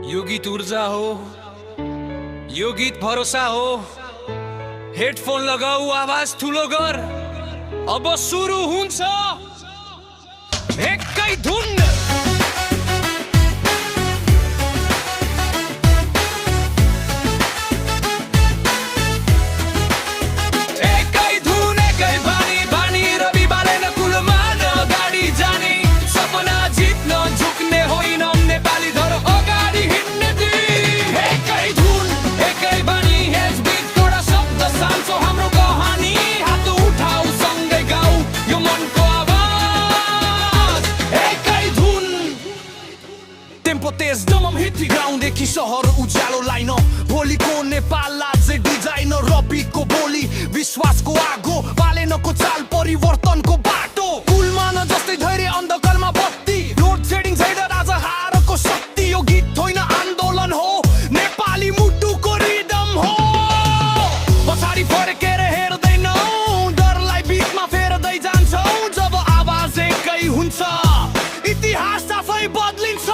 यो गीत ऊर्जा हो, यो गीत भरोसा हो। हेडफोन लगाऊ, आवाज ठुलो गर, अब सुरु हुन्छ एकै धुन। तेज दमम हिटी ग्राउन्डदेखि सहर उज्यालो लाइन, भोलिको नेपाल अझै डिजाइनर। रविको बोली विश्वासको आगो, बालेनको चाल परिवर्तनको बाटो। कुलमान जस्तै धैर्य अन्धकारमा बत्ती, लोड सेडिङ छैन आज हारको शक्ति। यो गीत होइन आन्दोलन हो, नेपाली मुटुको रिदम हो। पछाडि फर्केर हेर्दैनौ, डरलाई बिचमा फेर्दै जान्छौ। जब आवाज एकै हुन्छ, इतिहास आफै बदलिन्छ।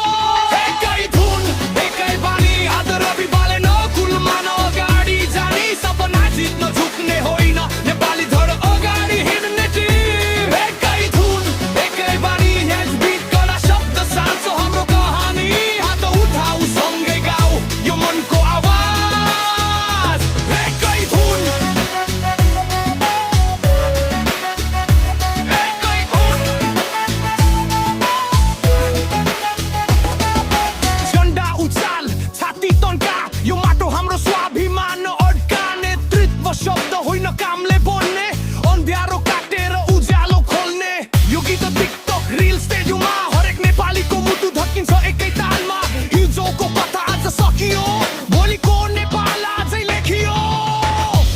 यो माटो हाम्रो स्वाभिमान अड्काने, नेतृत्व शब्द होइन कामले बोल्ने। अन्ध्यारो काटेर उज्यालो खोल्ने, यो गीत टिकटक रिल स्टेडियममा हरेक नेपालीको मुटु धक्किन्छ एकै तालमा। हिजोको कथा आज सकियो, भोलिको नेपाल आजै लेखियो।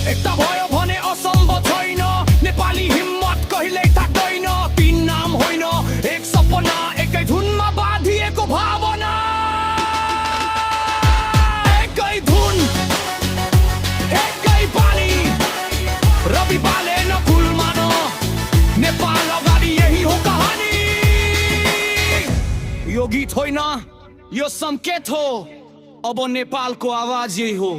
एकता भयो भने असम्भव छैन, नेपाली हिम्मत कहिल्यै थाक्दैन। तीन नाम होइन एक सपना, एकै धुनमा बाँधिएको भावना। रवि बालेन कुलमान, नेपाल अगाडि यही हो कहानी। यो गीत होइन, यो संकेत हो, अब नेपालको आवाज यही हो।